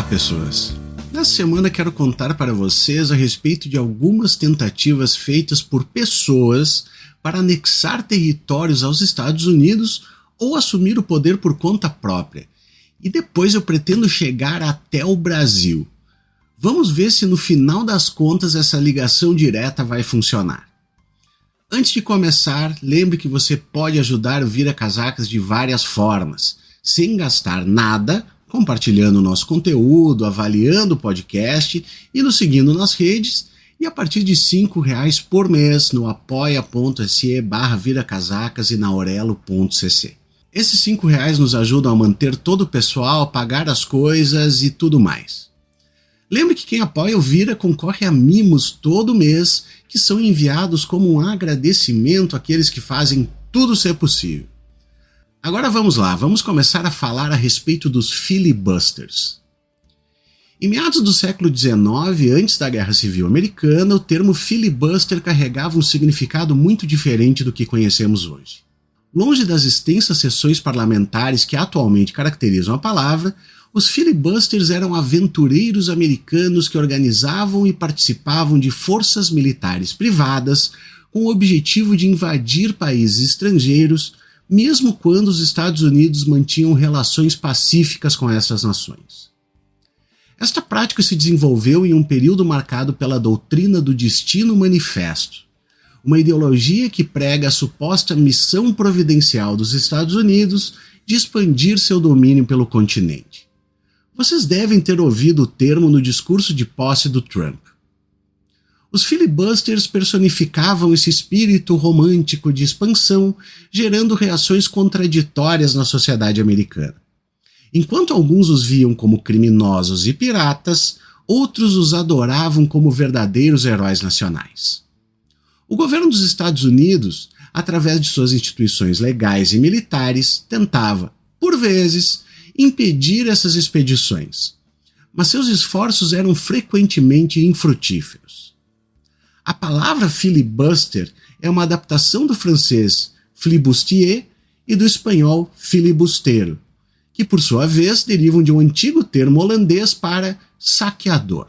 pessoas! Nessa semana quero contar para vocês a respeito de algumas tentativas feitas por pessoas para anexar territórios aos Estados Unidos ou assumir o poder por conta própria. E depois eu pretendo chegar até o Brasil. Vamos ver se no final das contas essa ligação direta vai funcionar. Antes de começar, lembre que você pode ajudar o Vira Casacas de várias formas, sem gastar nada, compartilhando o nosso conteúdo, avaliando o podcast e nos seguindo nas redes, e a partir de R$5 por mês no apoia.se/viracasacas e na orelo.cc. Esses R$5 nos ajudam a manter todo o pessoal, pagar as coisas e tudo mais. Lembre que quem apoia o Vira concorre a mimos todo mês, que são enviados como um agradecimento àqueles que fazem tudo ser possível. Agora vamos lá, vamos começar a falar a respeito dos filibusters. Em meados do século XIX, antes da Guerra Civil Americana, o termo filibuster carregava um significado muito diferente do que conhecemos hoje. Longe das extensas sessões parlamentares que atualmente caracterizam a palavra, os filibusters eram aventureiros americanos que organizavam e participavam de forças militares privadas com o objetivo de invadir países estrangeiros, mesmo quando os Estados Unidos mantinham relações pacíficas com essas nações. Esta prática se desenvolveu em um período marcado pela doutrina do Destino Manifesto, uma ideologia que prega a suposta missão providencial dos Estados Unidos de expandir seu domínio pelo continente. Vocês devem ter ouvido o termo no discurso de posse do Trump. Os filibusters personificavam esse espírito romântico de expansão, gerando reações contraditórias na sociedade americana. Enquanto alguns os viam como criminosos e piratas, outros os adoravam como verdadeiros heróis nacionais. O governo dos Estados Unidos, através de suas instituições legais e militares, tentava, por vezes, impedir essas expedições, mas seus esforços eram frequentemente infrutíferos. A palavra filibuster é uma adaptação do francês flibustier e do espanhol filibustero, que por sua vez derivam de um antigo termo holandês para saqueador.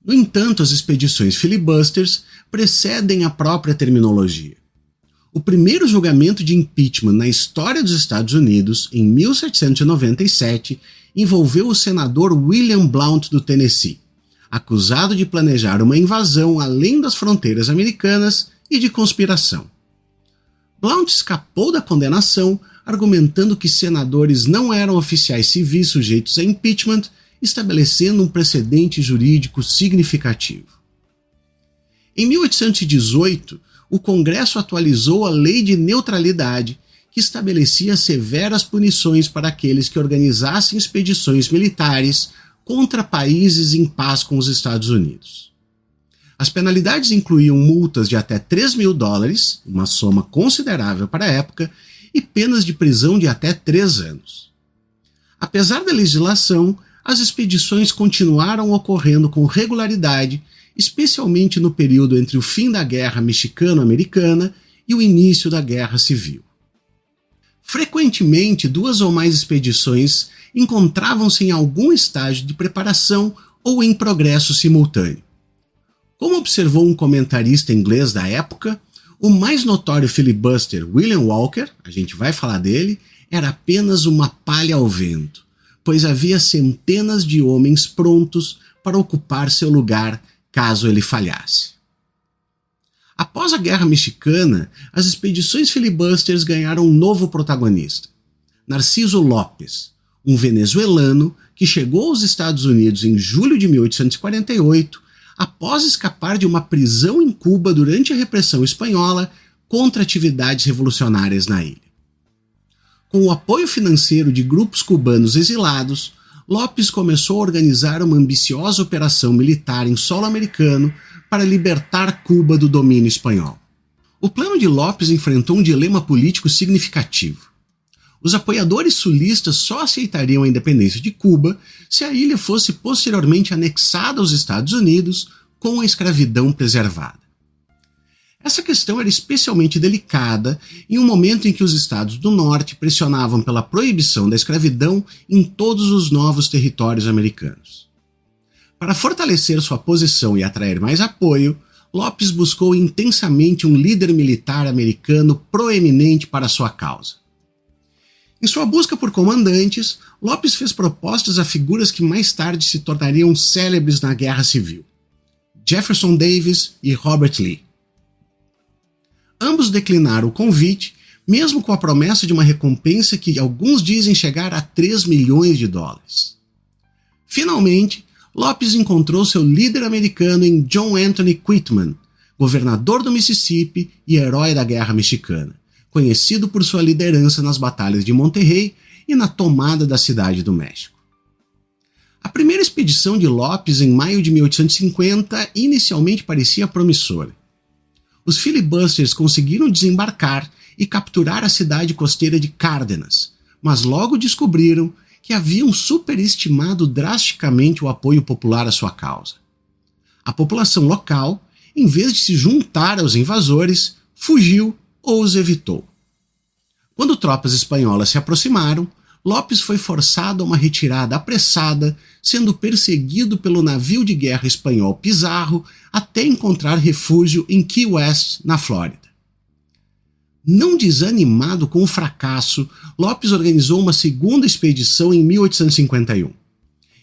No entanto, as expedições filibusters precedem a própria terminologia. O primeiro julgamento de impeachment na história dos Estados Unidos, em 1797, envolveu o senador William Blount do Tennessee, acusado de planejar uma invasão além das fronteiras americanas e de conspiração. Blount escapou da condenação, argumentando que senadores não eram oficiais civis sujeitos a impeachment, estabelecendo um precedente jurídico significativo. Em 1818, o Congresso atualizou a Lei de Neutralidade, que estabelecia severas punições para aqueles que organizassem expedições militares contra países em paz com os Estados Unidos. As penalidades incluíam multas de até $3.000, uma soma considerável para a época, e penas de prisão de até 3 anos. Apesar da legislação, as expedições continuaram ocorrendo com regularidade, especialmente no período entre o fim da Guerra Mexicano-Americana e o início da Guerra Civil. Frequentemente, 2 ou mais expedições encontravam-se em algum estágio de preparação ou em progresso simultâneo. Como observou um comentarista inglês da época, o mais notório filibuster William Walker, a gente vai falar dele, era apenas uma palha ao vento, pois havia centenas de homens prontos para ocupar seu lugar caso ele falhasse. Após a Guerra Mexicana, as expedições filibusters ganharam um novo protagonista, Narciso Lopes, um venezuelano que chegou aos Estados Unidos em julho de 1848, após escapar de uma prisão em Cuba durante a repressão espanhola contra atividades revolucionárias na ilha. Com o apoio financeiro de grupos cubanos exilados, Lopes começou a organizar uma ambiciosa operação militar em solo americano para libertar Cuba do domínio espanhol. O plano de Lopes enfrentou um dilema político significativo. Os apoiadores sulistas só aceitariam a independência de Cuba se a ilha fosse posteriormente anexada aos Estados Unidos com a escravidão preservada. Essa questão era especialmente delicada em um momento em que os estados do norte pressionavam pela proibição da escravidão em todos os novos territórios americanos. Para fortalecer sua posição e atrair mais apoio, Lopes buscou intensamente um líder militar americano proeminente para sua causa. Em sua busca por comandantes, Lopes fez propostas a figuras que mais tarde se tornariam célebres na Guerra Civil: Jefferson Davis e Robert Lee. Ambos declinaram o convite, mesmo com a promessa de uma recompensa que alguns dizem chegar a 3 milhões de dólares. Finalmente, Lopes encontrou seu líder americano em John Anthony Quitman, governador do Mississippi e herói da Guerra Mexicana, conhecido por sua liderança nas batalhas de Monterrey e na tomada da Cidade do México. A primeira expedição de Lopes em maio de 1850 inicialmente parecia promissora. Os filibusters conseguiram desembarcar e capturar a cidade costeira de Cárdenas, mas logo descobriram que haviam superestimado drasticamente o apoio popular à sua causa. A população local, em vez de se juntar aos invasores, fugiu ou os evitou. Quando tropas espanholas se aproximaram, Lopes foi forçado a uma retirada apressada, sendo perseguido pelo navio de guerra espanhol Pizarro até encontrar refúgio em Key West, na Flórida. Não desanimado com o fracasso, Lopes organizou uma segunda expedição em 1851.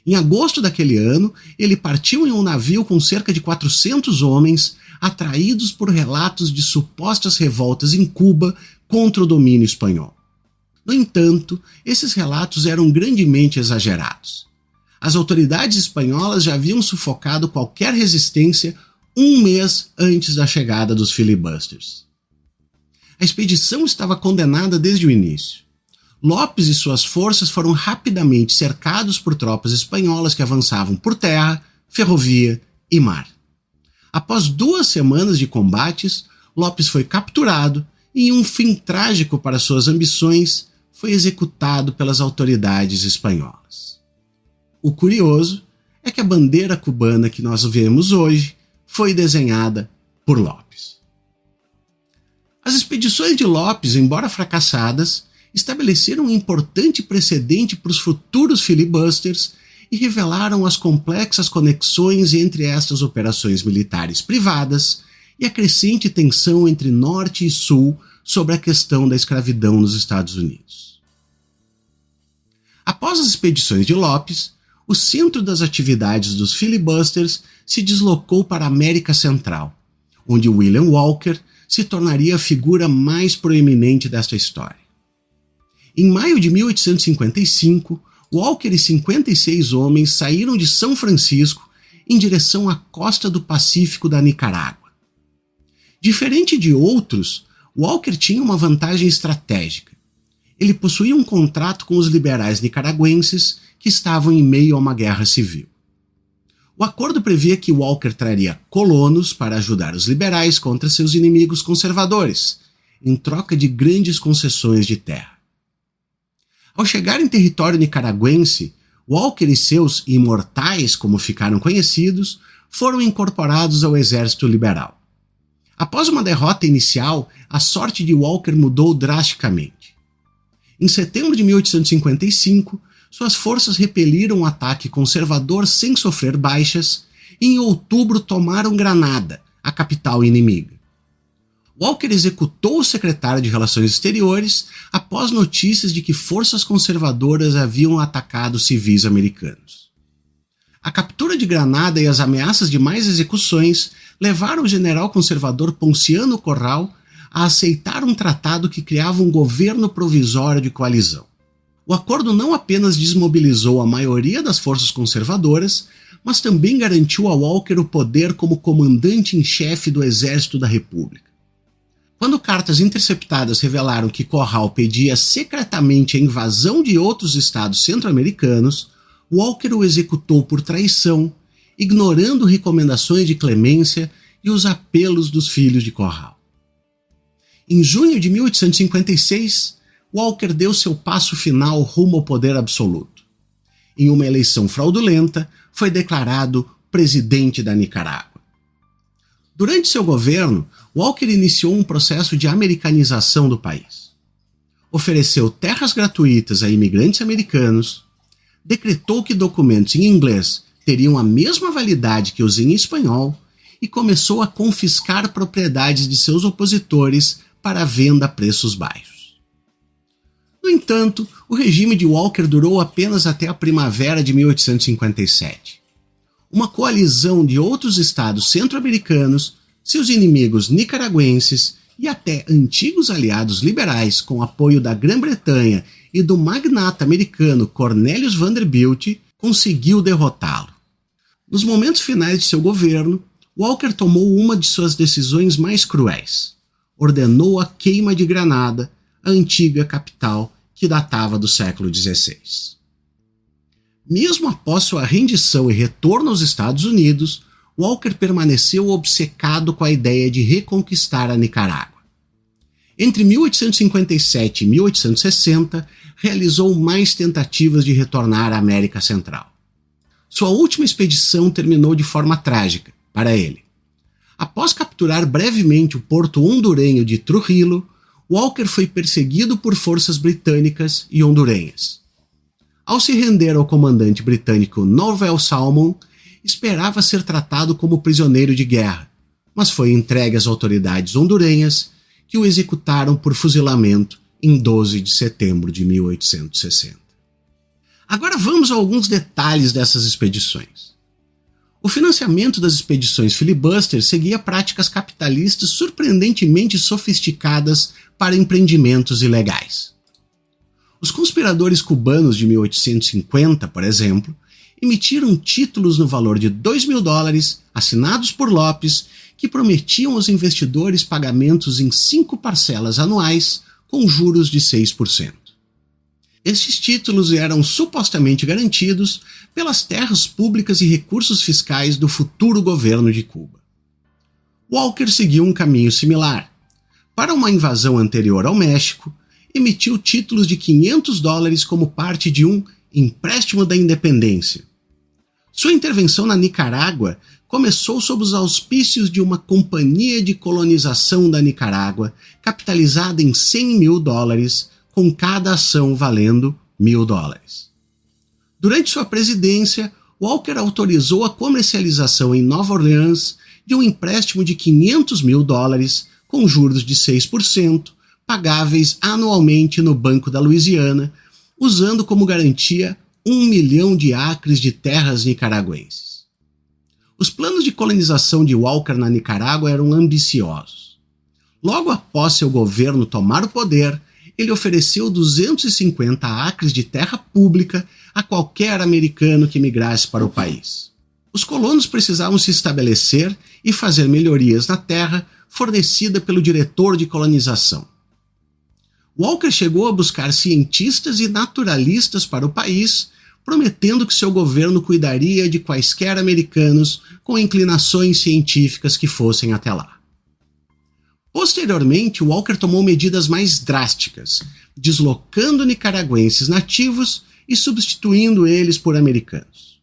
Em agosto daquele ano, ele partiu em um navio com cerca de 400 homens, atraídos por relatos de supostas revoltas em Cuba contra o domínio espanhol. No entanto, esses relatos eram grandemente exagerados. As autoridades espanholas já haviam sufocado qualquer resistência um mês antes da chegada dos filibusters. A expedição estava condenada desde o início. Lopes e suas forças foram rapidamente cercados por tropas espanholas que avançavam por terra, ferrovia e mar. Após 2 semanas de combates, Lopes foi capturado e, em um fim trágico para suas ambições, foi executado pelas autoridades espanholas. O curioso é que a bandeira cubana que nós vemos hoje foi desenhada por Lopes. As expedições de Lopes, embora fracassadas, estabeleceram um importante precedente para os futuros filibusters e revelaram as complexas conexões entre estas operações militares privadas e a crescente tensão entre Norte e Sul sobre a questão da escravidão nos Estados Unidos. Após as expedições de Lopes, o centro das atividades dos filibusters se deslocou para a América Central, onde William Walker se tornaria a figura mais proeminente desta história. Em maio de 1855, Walker e 56 homens saíram de São Francisco em direção à costa do Pacífico da Nicarágua. Diferente de outros, Walker tinha uma vantagem estratégica. Ele possuía um contrato com os liberais nicaragüenses que estavam em meio a uma guerra civil. O acordo previa que Walker traria colonos para ajudar os liberais contra seus inimigos conservadores, em troca de grandes concessões de terra. Ao chegar em território nicaragüense, Walker e seus imortais, como ficaram conhecidos, foram incorporados ao exército liberal. Após uma derrota inicial, a sorte de Walker mudou drasticamente. Em setembro de 1855, suas forças repeliram um ataque conservador sem sofrer baixas e em outubro tomaram Granada, a capital inimiga. Walker executou o secretário de Relações Exteriores após notícias de que forças conservadoras haviam atacado civis americanos. A captura de Granada e as ameaças de mais execuções levaram o general conservador Ponciano Corral a aceitar um tratado que criava um governo provisório de coalizão. O acordo não apenas desmobilizou a maioria das forças conservadoras, mas também garantiu a Walker o poder como comandante em chefe do Exército da República. Quando cartas interceptadas revelaram que Corral pedia secretamente a invasão de outros estados centro-americanos, Walker o executou por traição, ignorando recomendações de clemência e os apelos dos filhos de Corral. Em junho de 1856, Walker deu seu passo final rumo ao poder absoluto. Em uma eleição fraudulenta, foi declarado presidente da Nicarágua. Durante seu governo, Walker iniciou um processo de americanização do país. Ofereceu terras gratuitas a imigrantes americanos, decretou que documentos em inglês teriam a mesma validade que os em espanhol e começou a confiscar propriedades de seus opositores para venda a preços baixos. No entanto, o regime de Walker durou apenas até a primavera de 1857. Uma coalizão de outros estados centro-americanos, seus inimigos nicaragüenses e até antigos aliados liberais com apoio da Grã-Bretanha e do magnata americano Cornelius Vanderbilt conseguiu derrotá-lo. Nos momentos finais de seu governo, Walker tomou uma de suas decisões mais cruéis. Ordenou a queima de Granada, a antiga capital que datava do século XVI. Mesmo após sua rendição e retorno aos Estados Unidos, Walker permaneceu obcecado com a ideia de reconquistar a Nicarágua. Entre 1857 e 1860, realizou mais tentativas de retornar à América Central. Sua última expedição terminou de forma trágica para ele. Após capturar brevemente o porto hondurenho de Trujillo, Walker foi perseguido por forças britânicas e hondurenhas. Ao se render ao comandante britânico Norval Salmon, esperava ser tratado como prisioneiro de guerra, mas foi entregue às autoridades hondurenhas, que o executaram por fuzilamento em 12 de setembro de 1860. Agora vamos a alguns detalhes dessas expedições. O financiamento das expedições filibuster seguia práticas capitalistas surpreendentemente sofisticadas para empreendimentos ilegais. Os conspiradores cubanos de 1850, por exemplo, emitiram títulos no valor de $2.000, assinados por Lopes, que prometiam aos investidores pagamentos em 5 parcelas anuais com juros de 6%. Estes títulos eram supostamente garantidos pelas terras públicas e recursos fiscais do futuro governo de Cuba. Walker seguiu um caminho similar. Para uma invasão anterior ao México, emitiu títulos de $500 como parte de um empréstimo da independência. Sua intervenção na Nicarágua começou sob os auspícios de uma companhia de colonização da Nicarágua, capitalizada em $100.000, com cada ação valendo $1.000. Durante sua presidência, Walker autorizou a comercialização em Nova Orleans de um empréstimo de $500.000 com juros de 6%, pagáveis anualmente no Banco da Louisiana, usando como garantia 1 milhão de acres de terras nicaragüenses. Os planos de colonização de Walker na Nicarágua eram ambiciosos. Logo após seu governo tomar o poder, ele ofereceu 250 acres de terra pública a qualquer americano que migrasse para o país. Os colonos precisavam se estabelecer e fazer melhorias na terra fornecida pelo diretor de colonização. Walker chegou a buscar cientistas e naturalistas para o país, prometendo que seu governo cuidaria de quaisquer americanos com inclinações científicas que fossem até lá. Posteriormente, Walker tomou medidas mais drásticas, deslocando nicaragüenses nativos e substituindo eles por americanos.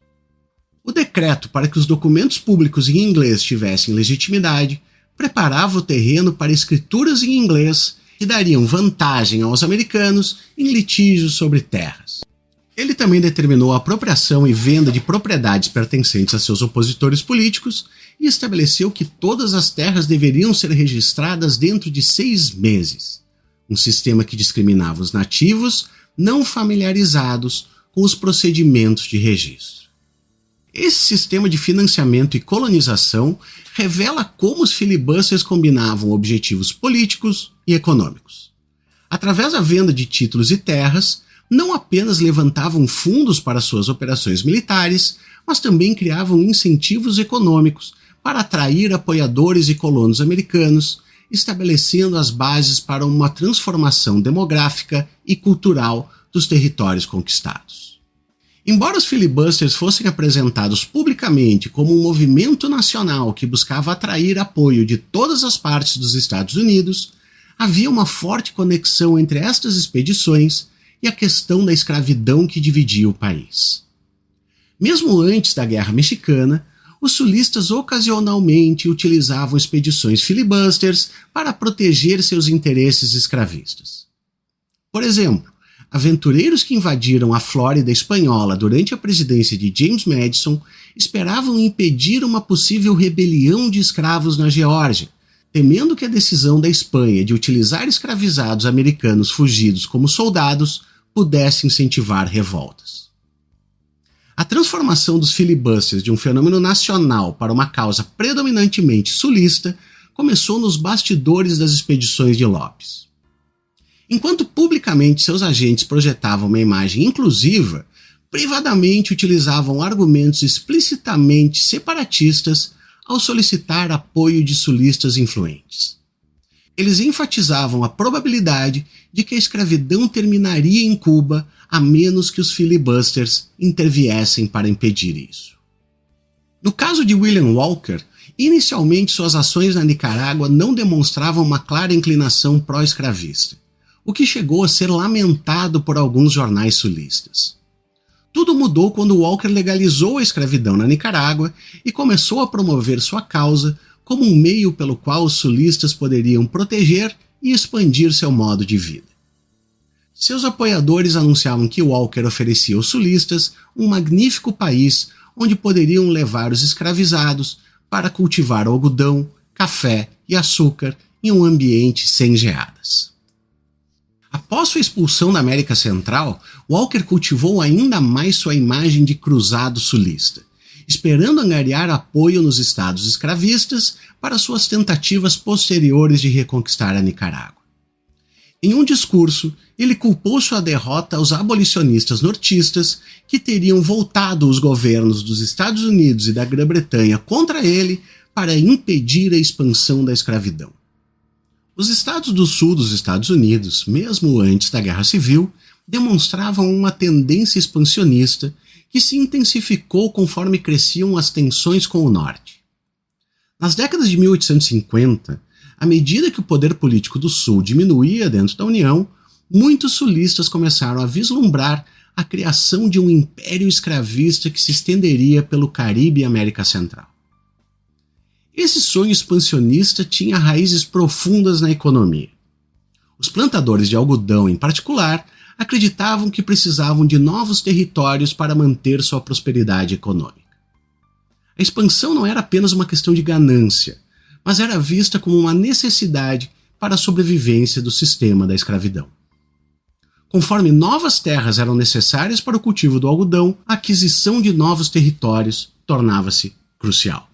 O decreto para que os documentos públicos em inglês tivessem legitimidade preparava o terreno para escrituras em inglês que dariam vantagem aos americanos em litígios sobre terras. Ele também determinou a apropriação e venda de propriedades pertencentes a seus opositores políticos e estabeleceu que todas as terras deveriam ser registradas dentro de 6 meses, um sistema que discriminava os nativos não familiarizados com os procedimentos de registro. Esse sistema de financiamento e colonização revela como os filibusters combinavam objetivos políticos e econômicos. Através da venda de títulos e terras, não apenas levantavam fundos para suas operações militares, mas também criavam incentivos econômicos para atrair apoiadores e colonos americanos, estabelecendo as bases para uma transformação demográfica e cultural dos territórios conquistados. Embora os filibusters fossem apresentados publicamente como um movimento nacional que buscava atrair apoio de todas as partes dos Estados Unidos, havia uma forte conexão entre estas expedições e a questão da escravidão que dividia o país. Mesmo antes da Guerra Mexicana, os sulistas ocasionalmente utilizavam expedições filibusters para proteger seus interesses escravistas. Por exemplo, aventureiros que invadiram a Flórida espanhola durante a presidência de James Madison esperavam impedir uma possível rebelião de escravos na Geórgia, temendo que a decisão da Espanha de utilizar escravizados americanos fugidos como soldados pudesse incentivar revoltas. A transformação dos filibusters de um fenômeno nacional para uma causa predominantemente sulista começou nos bastidores das expedições de Lopes. Enquanto publicamente seus agentes projetavam uma imagem inclusiva, privadamente utilizavam argumentos explicitamente separatistas ao solicitar apoio de sulistas influentes. Eles enfatizavam a probabilidade de que a escravidão terminaria em Cuba a menos que os filibusters interviessem para impedir isso. No caso de William Walker, inicialmente suas ações na Nicarágua não demonstravam uma clara inclinação pró-escravista, o que chegou a ser lamentado por alguns jornais sulistas. Tudo mudou quando Walker legalizou a escravidão na Nicarágua e começou a promover sua causa como um meio pelo qual os sulistas poderiam proteger e expandir seu modo de vida. Seus apoiadores anunciavam que Walker oferecia aos sulistas um magnífico país onde poderiam levar os escravizados para cultivar algodão, café e açúcar em um ambiente sem geadas. Após sua expulsão da América Central, Walker cultivou ainda mais sua imagem de cruzado sulista, esperando angariar apoio nos estados escravistas para suas tentativas posteriores de reconquistar a Nicarágua. Em um discurso, ele culpou sua derrota aos abolicionistas nortistas que teriam voltado os governos dos Estados Unidos e da Grã-Bretanha contra ele para impedir a expansão da escravidão. Os estados do sul dos Estados Unidos, mesmo antes da Guerra Civil, demonstravam uma tendência expansionista que se intensificou conforme cresciam as tensões com o norte. Nas décadas de 1850, à medida que o poder político do sul diminuía dentro da União, muitos sulistas começaram a vislumbrar a criação de um império escravista que se estenderia pelo Caribe e América Central. Esse sonho expansionista tinha raízes profundas na economia. Os plantadores de algodão, em particular, acreditavam que precisavam de novos territórios para manter sua prosperidade econômica. A expansão não era apenas uma questão de ganância, mas era vista como uma necessidade para a sobrevivência do sistema da escravidão. Conforme novas terras eram necessárias para o cultivo do algodão, a aquisição de novos territórios tornava-se crucial.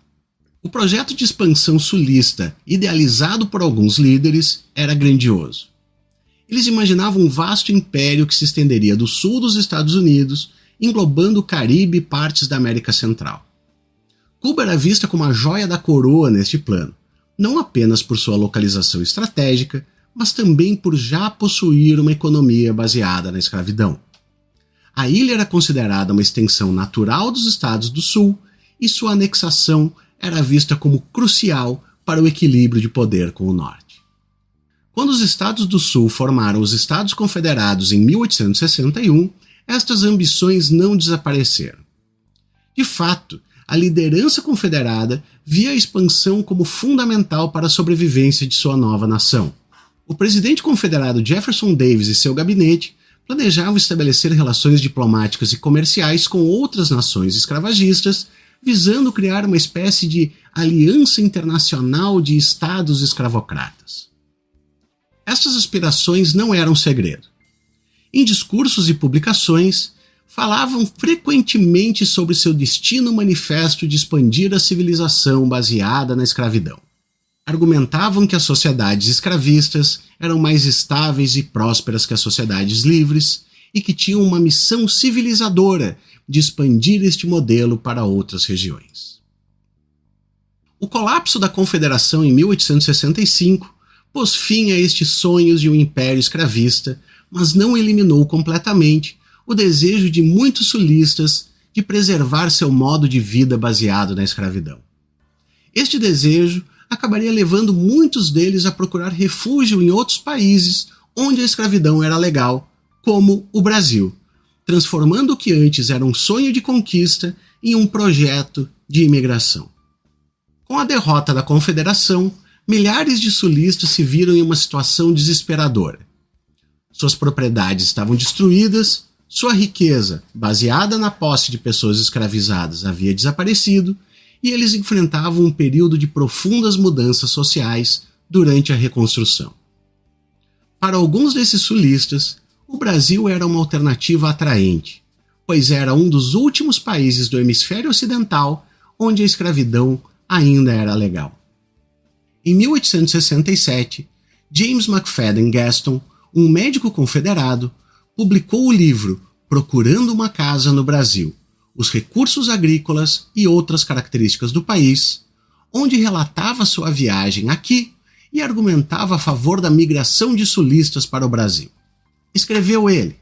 O projeto de expansão sulista, idealizado por alguns líderes, era grandioso. Eles imaginavam um vasto império que se estenderia do sul dos Estados Unidos, englobando o Caribe e partes da América Central. Cuba era vista como a joia da coroa neste plano, não apenas por sua localização estratégica, mas também por já possuir uma economia baseada na escravidão. A ilha era considerada uma extensão natural dos Estados do Sul e sua anexação era vista como crucial para o equilíbrio de poder com o Norte. Quando os Estados do Sul formaram os Estados Confederados em 1861, estas ambições não desapareceram. De fato, a liderança confederada via a expansão como fundamental para a sobrevivência de sua nova nação. O presidente confederado Jefferson Davis e seu gabinete planejavam estabelecer relações diplomáticas e comerciais com outras nações escravagistas, visando criar uma espécie de aliança internacional de estados escravocratas. Estas aspirações não eram segredo. Em discursos e publicações, falavam frequentemente sobre seu destino manifesto de expandir a civilização baseada na escravidão. Argumentavam que as sociedades escravistas eram mais estáveis e prósperas que as sociedades livres e que tinham uma missão civilizadora de expandir este modelo para outras regiões. O colapso da Confederação em 1865 pôs fim a estes sonhos de um império escravista, mas não eliminou completamente o desejo de muitos sulistas de preservar seu modo de vida baseado na escravidão. Este desejo acabaria levando muitos deles a procurar refúgio em outros países onde a escravidão era legal, como o Brasil, transformando o que antes era um sonho de conquista em um projeto de imigração. Com a derrota da Confederação, milhares de sulistas se viram em uma situação desesperadora. Suas propriedades estavam destruídas, sua riqueza, baseada na posse de pessoas escravizadas, havia desaparecido, e eles enfrentavam um período de profundas mudanças sociais durante a reconstrução. Para alguns desses sulistas, o Brasil era uma alternativa atraente, pois era um dos últimos países do hemisfério ocidental onde a escravidão ainda era legal. Em 1867, James McFadden Gaston, um médico confederado, publicou o livro Procurando uma Casa no Brasil, os recursos agrícolas e outras características do país, onde relatava sua viagem aqui e argumentava a favor da migração de sulistas para o Brasil. Escreveu ele: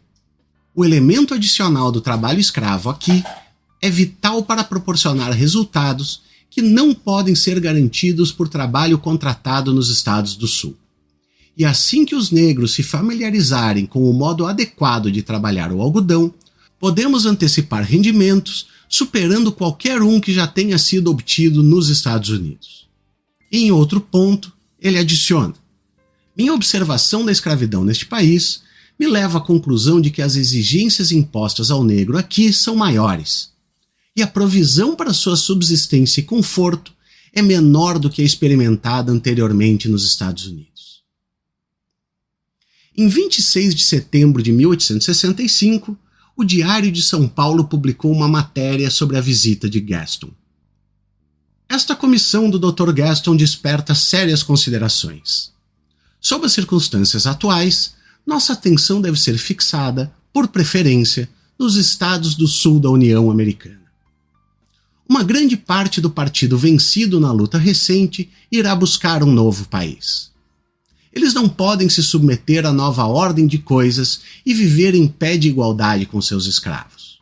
o elemento adicional do trabalho escravo aqui é vital para proporcionar resultados que não podem ser garantidos por trabalho contratado nos Estados do Sul. E assim que os negros se familiarizarem com o modo adequado de trabalhar o algodão, podemos antecipar rendimentos superando qualquer um que já tenha sido obtido nos Estados Unidos. E em outro ponto, ele adiciona: minha observação da escravidão neste país me leva à conclusão de que as exigências impostas ao negro aqui são maiores, e a provisão para sua subsistência e conforto é menor do que a experimentada anteriormente nos Estados Unidos. Em 26 de setembro de 1865, o Diário de São Paulo publicou uma matéria sobre a visita de Gaston. Esta comissão do Dr. Gaston desperta sérias considerações. Sob as circunstâncias atuais, nossa atenção deve ser fixada, por preferência, nos estados do sul da União Americana. Uma grande parte do partido vencido na luta recente irá buscar um novo país. Eles não podem se submeter à nova ordem de coisas e viver em pé de igualdade com seus escravos.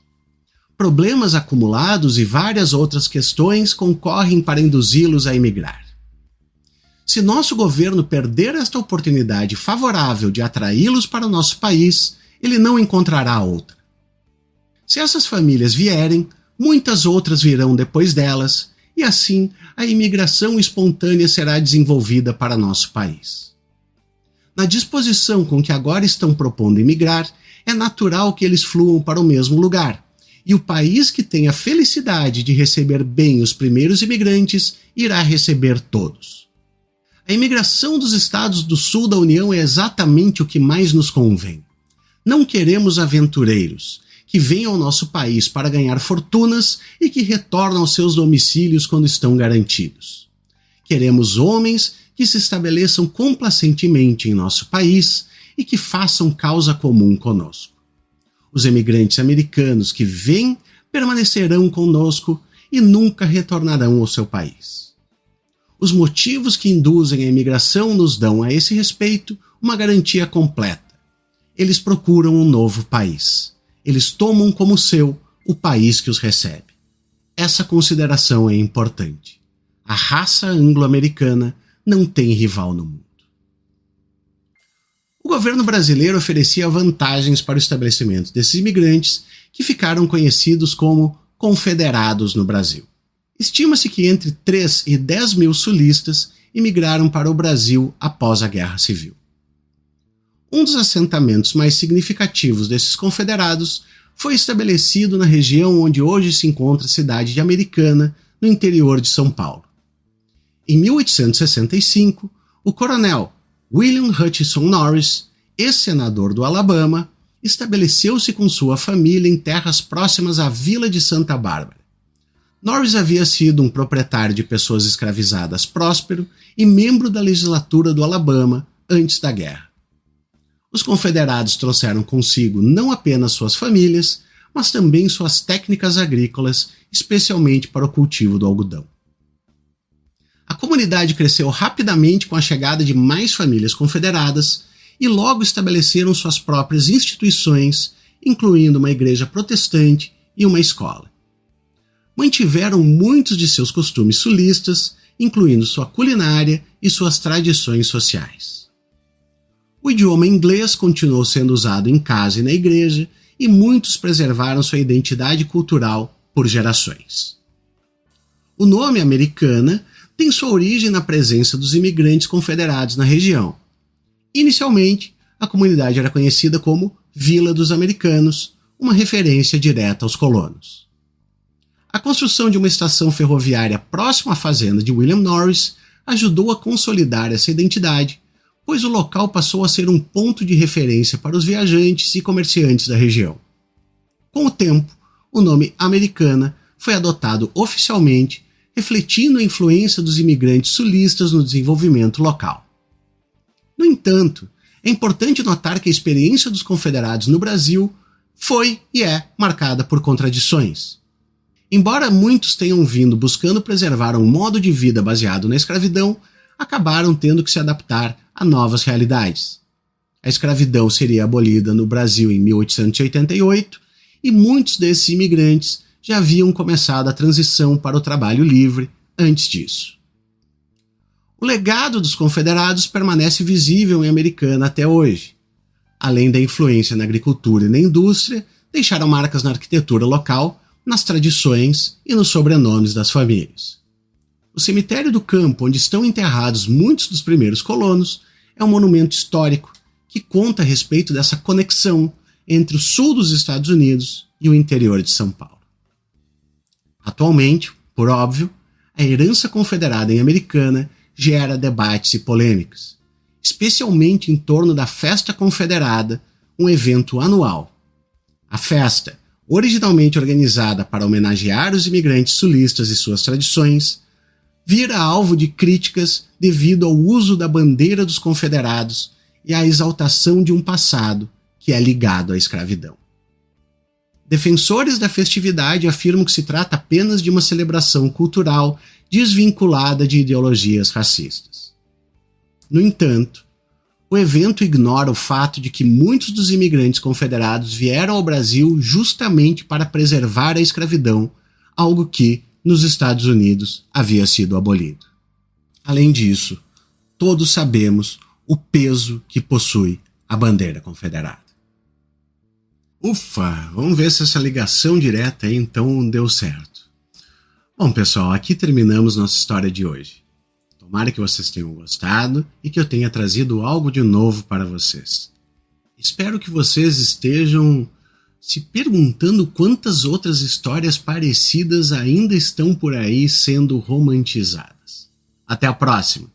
Problemas acumulados e várias outras questões concorrem para induzi-los a emigrar. Se nosso governo perder esta oportunidade favorável de atraí-los para o nosso país, ele não encontrará outra. Se essas famílias vierem, muitas outras virão depois delas, e assim a imigração espontânea será desenvolvida para nosso país. Na disposição com que agora estão propondo emigrar, é natural que eles fluam para o mesmo lugar, e o país que tem a felicidade de receber bem os primeiros imigrantes irá receber todos. A imigração dos estados do sul da União é exatamente o que mais nos convém. Não queremos aventureiros, que vêm ao nosso país para ganhar fortunas e que retornam aos seus domicílios quando estão garantidos. Queremos homens que se estabeleçam complacentemente em nosso país e que façam causa comum conosco. Os emigrantes americanos que vêm permanecerão conosco e nunca retornarão ao seu país. Os motivos que induzem a imigração nos dão a esse respeito uma garantia completa. Eles procuram um novo país. Eles tomam como seu o país que os recebe. Essa consideração é importante. A raça anglo-americana não tem rival no mundo. O governo brasileiro oferecia vantagens para o estabelecimento desses imigrantes, que ficaram conhecidos como confederados no Brasil. Estima-se que entre 3 e 10 mil sulistas imigraram para o Brasil após a Guerra Civil. Um dos assentamentos mais significativos desses confederados foi estabelecido na região onde hoje se encontra a cidade de Americana, no interior de São Paulo. Em 1865, o coronel William Hutchinson Norris, ex-senador do Alabama, estabeleceu-se com sua família em terras próximas à vila de Santa Bárbara. Norris havia sido um proprietário de pessoas escravizadas próspero e membro da legislatura do Alabama antes da guerra. Os confederados trouxeram consigo não apenas suas famílias, mas também suas técnicas agrícolas, especialmente para o cultivo do algodão. A comunidade cresceu rapidamente com a chegada de mais famílias confederadas e logo estabeleceram suas próprias instituições, incluindo uma igreja protestante e uma escola. Mantiveram muitos de seus costumes sulistas, incluindo sua culinária e suas tradições sociais. O idioma inglês continuou sendo usado em casa e na igreja, e muitos preservaram sua identidade cultural por gerações. O nome Americana tem sua origem na presença dos imigrantes confederados na região. Inicialmente, a comunidade era conhecida como Vila dos Americanos, uma referência direta aos colonos. A construção de uma estação ferroviária próxima à fazenda de William Norris ajudou a consolidar essa identidade, pois o local passou a ser um ponto de referência para os viajantes e comerciantes da região. Com o tempo, o nome Americana foi adotado oficialmente, refletindo a influência dos imigrantes sulistas no desenvolvimento local. No entanto, é importante notar que a experiência dos confederados no Brasil foi e é marcada por contradições. Embora muitos tenham vindo buscando preservar um modo de vida baseado na escravidão, acabaram tendo que se adaptar a novas realidades. A escravidão seria abolida no Brasil em 1888 e muitos desses imigrantes já haviam começado a transição para o trabalho livre antes disso. O legado dos confederados permanece visível em Americana até hoje. Além da influência na agricultura e na indústria, deixaram marcas na arquitetura local, nas tradições e nos sobrenomes das famílias. O cemitério do campo, onde estão enterrados muitos dos primeiros colonos, é um monumento histórico que conta a respeito dessa conexão entre o sul dos Estados Unidos e o interior de São Paulo. Atualmente, por óbvio, a herança confederada em Americana gera debates e polêmicas, especialmente em torno da Festa Confederada, um evento anual. A festa, originalmente organizada para homenagear os imigrantes sulistas e suas tradições, vira alvo de críticas devido ao uso da bandeira dos confederados e à exaltação de um passado que é ligado à escravidão. Defensores da festividade afirmam que se trata apenas de uma celebração cultural desvinculada de ideologias racistas. No entanto, o evento ignora o fato de que muitos dos imigrantes confederados vieram ao Brasil justamente para preservar a escravidão, algo que, nos Estados Unidos, havia sido abolido. Além disso, todos sabemos o peso que possui a bandeira confederada. Ufa, vamos ver se essa ligação direta aí então deu certo. Bom, pessoal, aqui terminamos nossa história de hoje. Tomara que vocês tenham gostado e que eu tenha trazido algo de novo para vocês. Espero que vocês estejam se perguntando quantas outras histórias parecidas ainda estão por aí sendo romantizadas. Até a próxima!